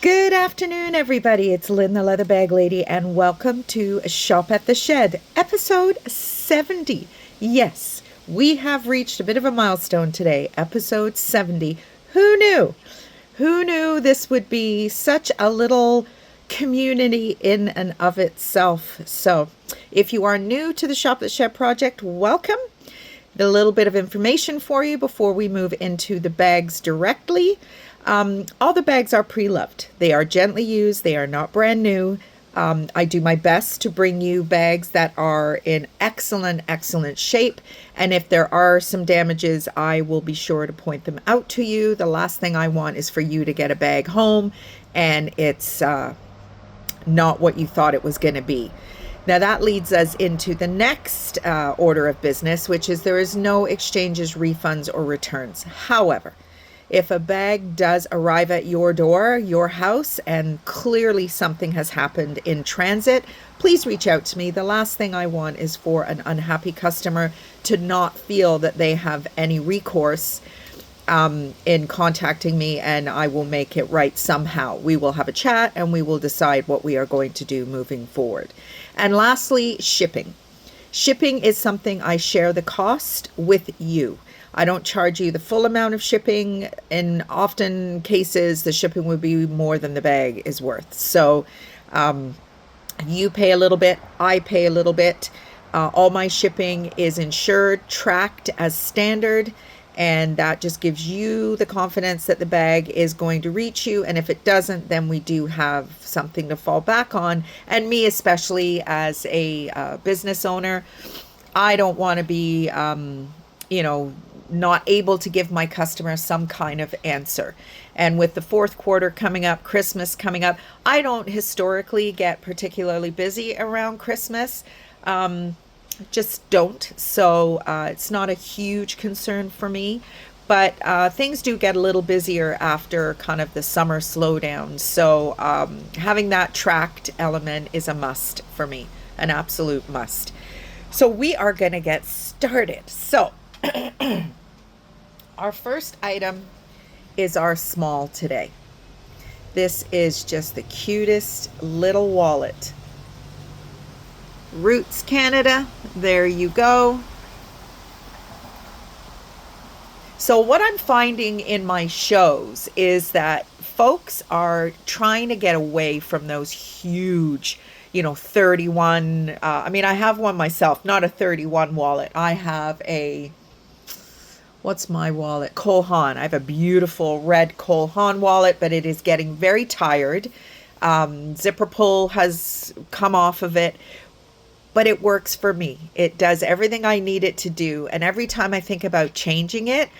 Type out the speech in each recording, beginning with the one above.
Good afternoon, everybody. It's Lynn, the Leather Bag Lady, and welcome to Shop at the Shed, episode 70. Yes, we have reached a bit of a milestone today, episode 70. Who knew? Who knew this would be such a little community in and of itself? So, if you are new to the Shop at the Shed project, welcome. A little bit of information for you before we move into the bags directly. All the bags are pre-loved. They are gently used. They are not brand new. I do my best to bring you bags that are in excellent shape. And if there are some damages, I will be sure to point them out to you. The last thing I want is for you to get a bag home and it's not what you thought it was going to be. Now that leads us into the next order of business, which is there is no exchanges, refunds, or returns. However, if a bag does arrive at your door, your house, and clearly something has happened in transit, please reach out to me. The last thing I want is for an unhappy customer to not feel that they have any recourse in contacting me, and I will make it right somehow. We will have a chat and we will decide what we are going to do moving forward. And lastly, shipping. Shipping is something I share the cost with you. I don't charge you the full amount of shipping. In often cases, the shipping would be more than the bag is worth. So you pay a little bit, I pay a little bit. All my shipping is insured, tracked as standard, and that just gives you the confidence that the bag is going to reach you. And if it doesn't, then we do have something to fall back on. And me, especially as a business owner, I don't want to be, not able to give my customers some kind of answer. And with the fourth quarter coming up, Christmas coming up, I don't historically get particularly busy around Christmas. Just don't. So it's not a huge concern for me. But things do get a little busier after kind of the summer slowdown. So having that tracked element is a must for me, an absolute must. So we are going to get started. So our first item is our small today. This is just the cutest little wallet. Roots Canada, there you go. So what I'm finding in my shows is that folks are trying to get away from those huge, 31. I have one myself, not a 31 wallet. I have what's my wallet? Cole Haan. I have a beautiful red Cole Haan wallet, but it is getting very tired. Zipper pull has come off of it, but it works for me. It does everything I need it to do. And every time I think about changing it,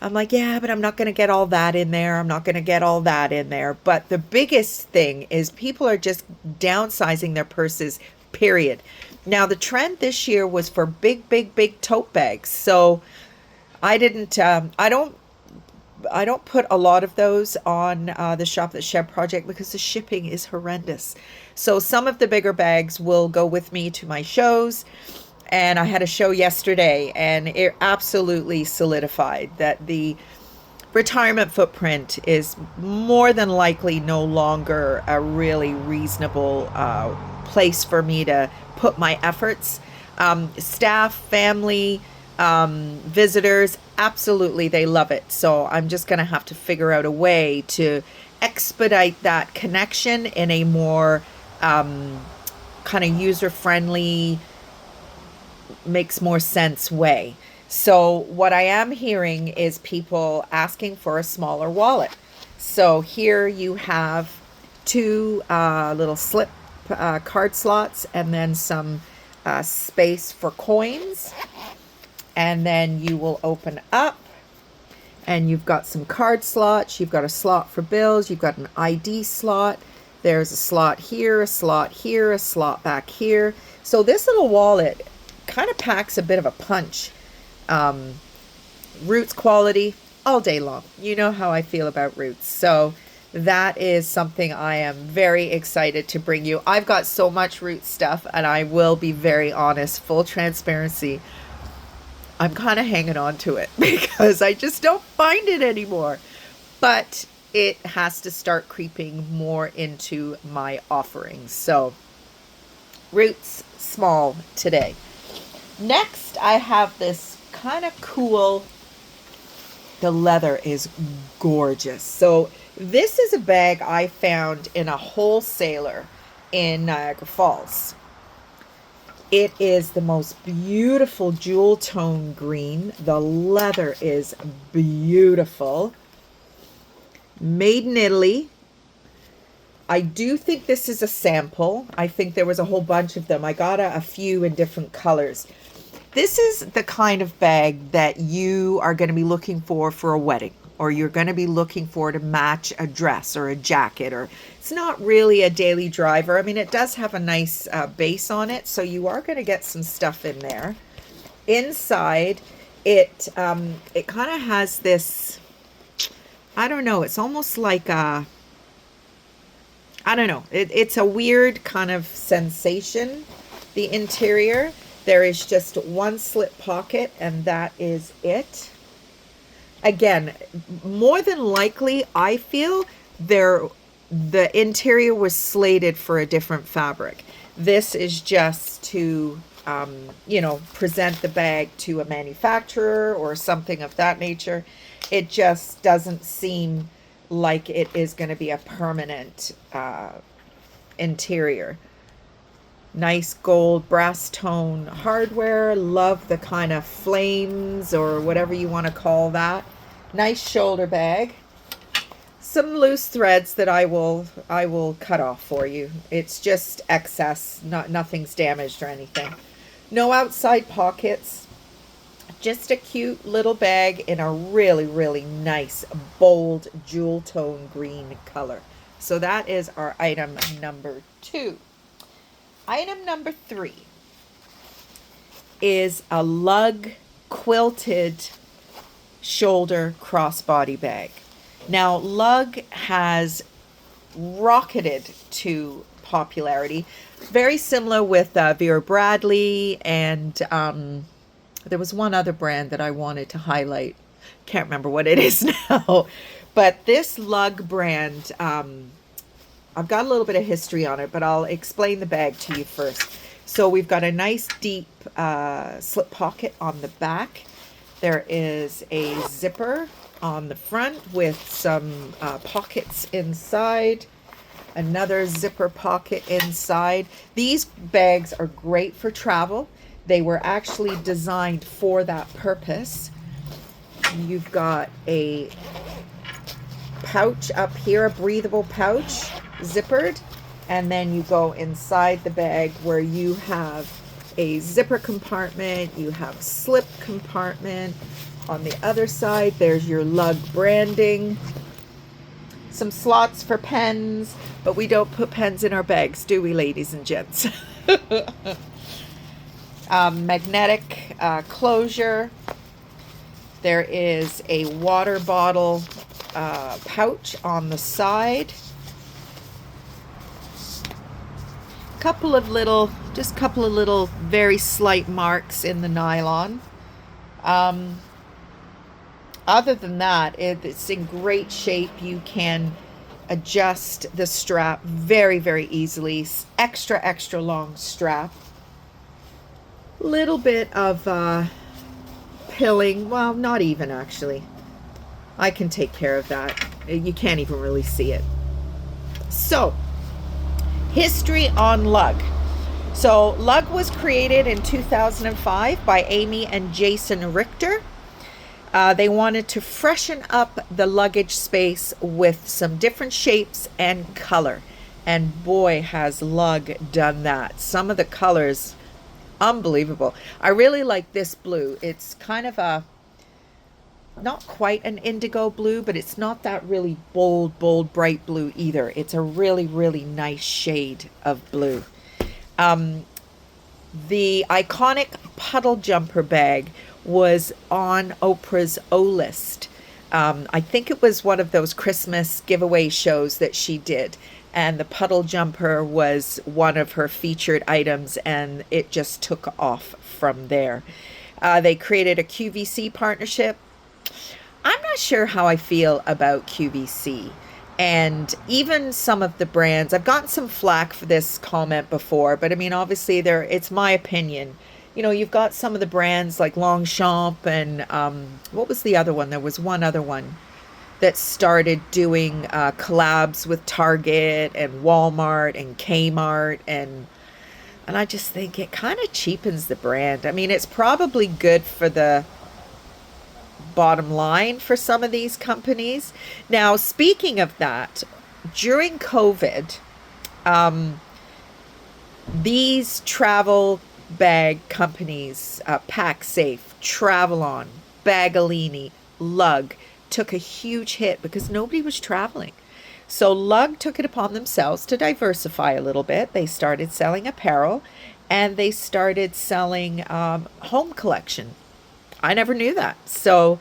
I'm like, yeah, but I'm not going to get all that in there. I'm not going to get all that in there. But the biggest thing is people are just downsizing their purses, period. Now, the trend this year was for big tote bags. So I don't put a lot of those on the Shop at the Shed project because the shipping is horrendous. So some of the bigger bags will go with me to my shows. And I had a show yesterday and it absolutely solidified that the retirement footprint is more than likely no longer a really reasonable place for me to put my efforts. Staff, family, visitors, absolutely, they love it. So I'm just going to have to figure out a way to expedite that connection in a more kind of user-friendly, makes more sense way. So what I am hearing is people asking for a smaller wallet. So here you have two little slip card slots and then some space for coins. And then you will open up and you've got some card slots. You've got a slot for bills. You've got an ID slot. There's a slot here, a slot here, a slot back here. So this little wallet kind of packs a bit of a punch. Roots quality all day long. You know how I feel about Roots. So that is something I am very excited to bring you. I've got so much Roots stuff and I will be very honest, full transparency. I'm kind of hanging on to it because I just don't find it anymore. But it has to start creeping more into my offerings. So roots small today. Next, I have this kind of cool, the leather is gorgeous. So this is a bag I found in a wholesaler in Niagara Falls. It is the most beautiful jewel tone green. The leather is beautiful. Made in Italy. I do think this is a sample. I think there was a whole bunch of them. I got a few in different colors. This is the kind of bag that you are going to be looking for a wedding, or you're going to be looking for to match a dress or a jacket, or it's not really a daily driver. I mean, it does have a nice base on it, so you are going to get some stuff in there. Inside, it kind of has this, I don't know, it's almost like a, I don't know, it's a weird kind of sensation, the interior. There is just one slip pocket, and that is it. Again, more than likely, I feel the interior was slated for a different fabric. This is just to, present the bag to a manufacturer or something of that nature. It just doesn't seem like it is going to be a permanent interior. Nice gold brass tone hardware. Love the kind of flames or whatever you want to call that. Nice shoulder bag. Some loose threads that I will cut off for you. It's just excess. Nothing's damaged or anything. No outside pockets. Just a cute little bag in a really, really nice, bold jewel tone green color. So that is our item number 2. Item number 3 is a lug quilted shoulder crossbody bag. Now, lug has rocketed to popularity. Very similar with Vera Bradley, and there was one other brand that I wanted to highlight. Can't remember what it is now. But this lug brand, I've got a little bit of history on it, but I'll explain the bag to you first. So we've got a nice deep slip pocket on the back. There is a zipper on the front with some pockets inside. Another zipper pocket inside. These bags are great for travel. They were actually designed for that purpose. You've got a pouch up here, a breathable pouch, zippered, and then you go inside the bag where you have a zipper compartment, you have slip compartment. On the other side, there's your lug branding, some slots for pens, but we don't put pens in our bags, do we, ladies and gents? Magnetic closure. There is a water bottle pouch on the side. Couple of little very slight marks in the nylon. Other than that, it's in great shape. You can adjust the strap very, very easily. Extra long strap. Little bit of pilling. Well, not even actually. I can take care of that. You can't even really see it. So, history on lug. So, lug was created in 2005 by Amy and Jason Richter. They wanted to freshen up the luggage space with some different shapes and color. And boy, has lug done that. Some of the colors, unbelievable. I really like this blue. It's kind of a, not quite an indigo blue, but it's not that really bold, bright blue either. It's a really, really nice shade of blue. The iconic puddle jumper bag was on Oprah's O List. I think it was one of those Christmas giveaway shows that she did. And the puddle jumper was one of her featured items, and it just took off from there. They created a QVC partnership. I'm not sure how I feel about QVC. And even some of the brands, I've gotten some flack for this comment before, but I mean, obviously, it's my opinion. You know, you've got some of the brands like Longchamp and what was the other one? There was one other one that started doing collabs with Target and Walmart and Kmart, and I just think it kind of cheapens the brand. I mean, it's probably good for the bottom line for some of these companies. Now, speaking of that, during COVID, um, these travel bag companies, PacSafe, Travelon, Bagolini, Lug, took a huge hit because nobody was traveling. So Lug took it upon themselves to diversify a little bit. They started selling apparel and they started selling home collection. I never knew that. So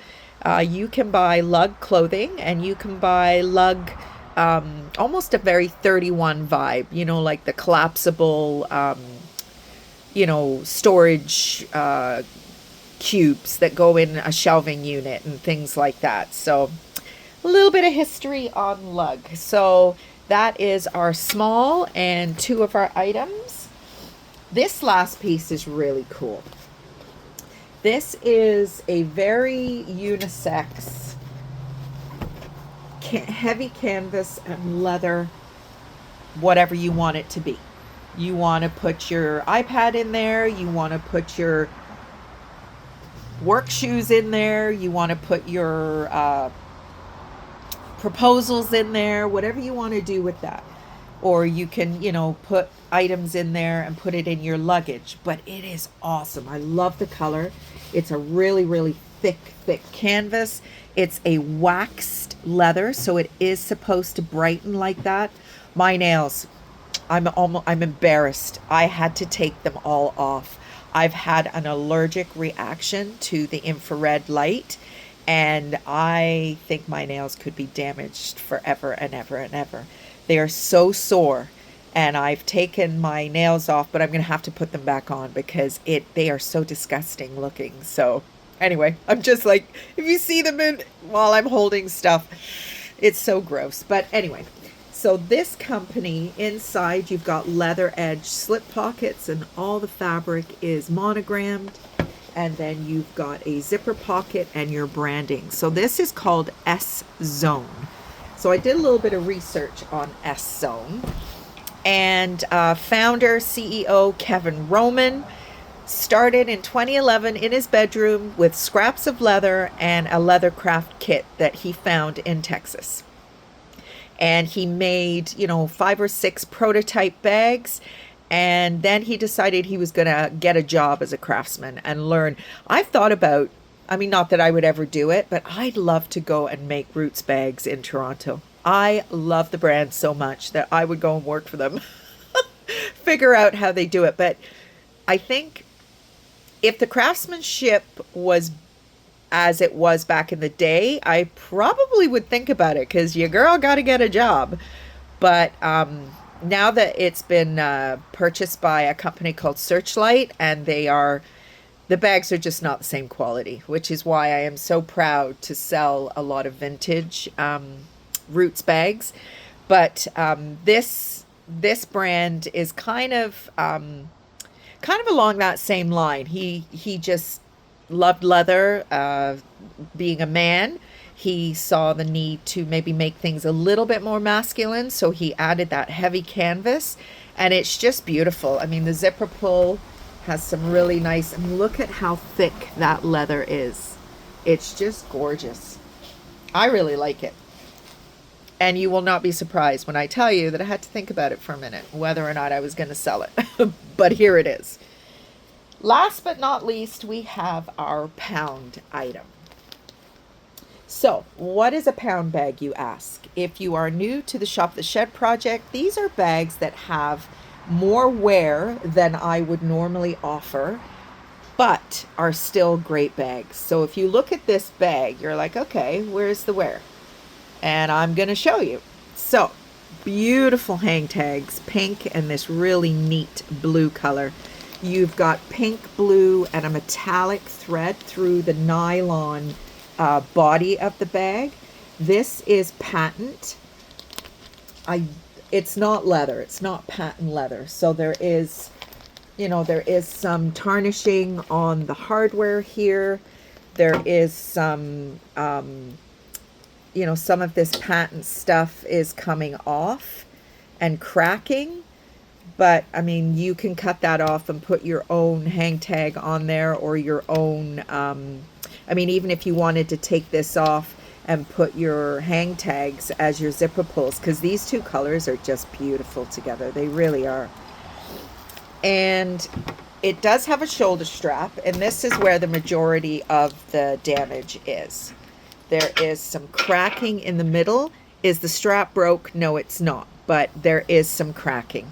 you can buy Lug clothing and you can buy Lug almost a very 31 vibe, you know, like the collapsible, storage cubes that go in a shelving unit and things like that. So a little bit of history on Lug. So that is our small and two of our items. This last piece is really cool. This is a very unisex, heavy canvas and leather, whatever you want it to be. You want to put your iPad in there. You want to put your work shoes in there. You want to put your proposals in there, whatever you want to do with that. Or you can, put items in there and put it in your luggage. But it is awesome. I love the color. It's a really, really thick canvas. It's a waxed leather, so it is supposed to brighten like that. My nails, I'm embarrassed. I had to take them all off. I've had an allergic reaction to the infrared light, and I think my nails could be damaged forever and ever and ever. They are so sore, and I've taken my nails off, but I'm going to have to put them back on because they are so disgusting looking. So anyway, I'm just like, if you see them while I'm holding stuff, it's so gross. But anyway, so this company, inside you've got leather edge slip pockets and all the fabric is monogrammed. And then you've got a zipper pocket and your branding. So this is called S Zone. So I did a little bit of research on S Zone. And founder, CEO Kevin Roman started in 2011 in his bedroom with scraps of leather and a leathercraft kit that he found in Texas. And he made, 5 or 6 prototype bags. And then he decided he was going to get a job as a craftsman and learn. I've thought about, not that I would ever do it, but I'd love to go and make Roots bags in Toronto. I love the brand so much that I would go and work for them, figure out how they do it. But I think if the craftsmanship was as it was back in the day, I probably would think about it because your girl got to get a job. But now that it's been purchased by a company called Searchlight, and the bags are just not the same quality, which is why I am so proud to sell a lot of vintage Roots bags. But this brand is kind of along that same line. He just loved leather. Being a man, he saw the need to maybe make things a little bit more masculine, so he added that heavy canvas, and it's just beautiful. The zipper pull has some really nice, look at how thick that leather is. It's just gorgeous. I really like it. And you will not be surprised when I tell you that I had to think about it for a minute, whether or not I was going to sell it. But here it is. Last but not least, we have our pound item. So, what is a pound bag, you ask? If you are new to the Shop the Shed project, these are bags that have more wear than I would normally offer, but are still great bags. So if you look at this bag, you're like, okay, where's the wear? And I'm going to show you. So, beautiful hang tags, pink and this really neat blue color. You've got pink, blue, and a metallic thread through the nylon body of the bag. This is patent. I it's not leather, it's not patent leather. So there is, there is some tarnishing on the hardware here. There is some, some of this patent stuff is coming off and cracking. But I mean, you can cut that off and put your own hang tag on there, or your own, I mean, even if you wanted to take this off and put your hang tags as your zipper pulls, because these two colors are just beautiful together. They really are. And it does have a shoulder strap, and this is where the majority of the damage is. There is some cracking in the middle. Is the strap broke? No, it's not, but there is some cracking.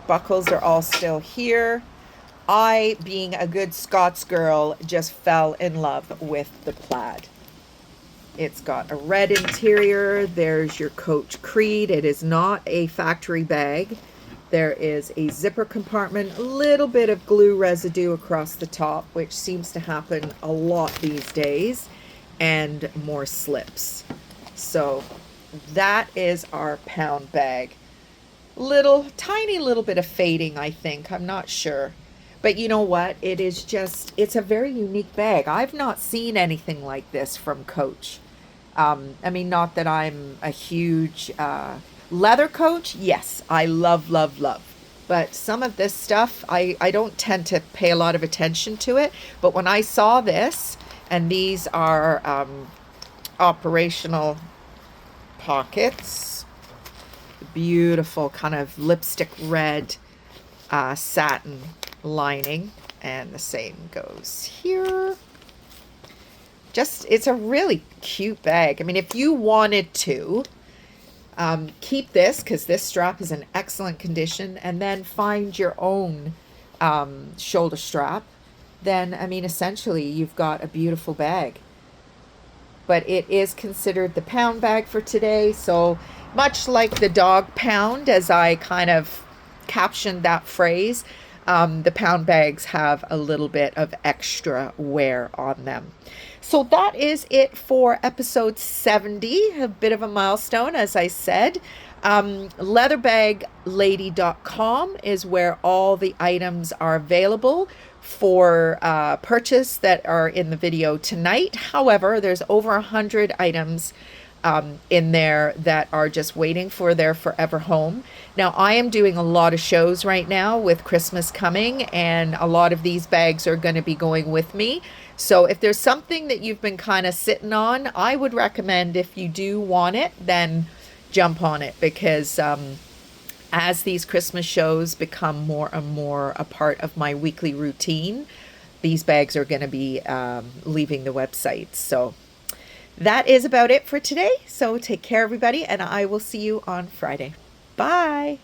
Buckles are all still here. I, being a good Scots girl, just fell in love with the plaid. It's got a red interior. There's your Coach Creed. It is not a factory bag. There is a zipper compartment, a little bit of glue residue across the top, which seems to happen a lot these days, and more slips. So that is our pound bag. Tiny little bit of fading, I think. I'm not sure. But you know what? It is just, it's a very unique bag. I've not seen anything like this from Coach. I mean, not that I'm a huge leather Coach. Yes, I love, love, love. But some of this stuff, I don't tend to pay a lot of attention to it. But when I saw this, and these are operational pockets, beautiful kind of lipstick red satin lining, and the same goes here. Just, it's a really cute bag. I mean, if you wanted to keep this, because this strap is in excellent condition, and then find your own shoulder strap, then I mean, essentially you've got a beautiful bag. But it is considered the pound bag for today, so much like the dog pound, as I kind of captioned that phrase, the pound bags have a little bit of extra wear on them. So that is it for episode 70, a bit of a milestone, as I said. Leatherbag-lady.com is where all the items are available for purchase that are in the video tonight. However, there's over 100 items in there that are just waiting for their forever home. Now, I am doing a lot of shows right now with Christmas coming, and a lot of these bags are going to be going with me. So if there's something that you've been kind of sitting on, I would recommend, if you do want it, then jump on it, because as these Christmas shows become more and more a part of my weekly routine, these bags are going to be leaving the website. So that is about it for today. So take care, everybody, and I will see you on Friday. Bye.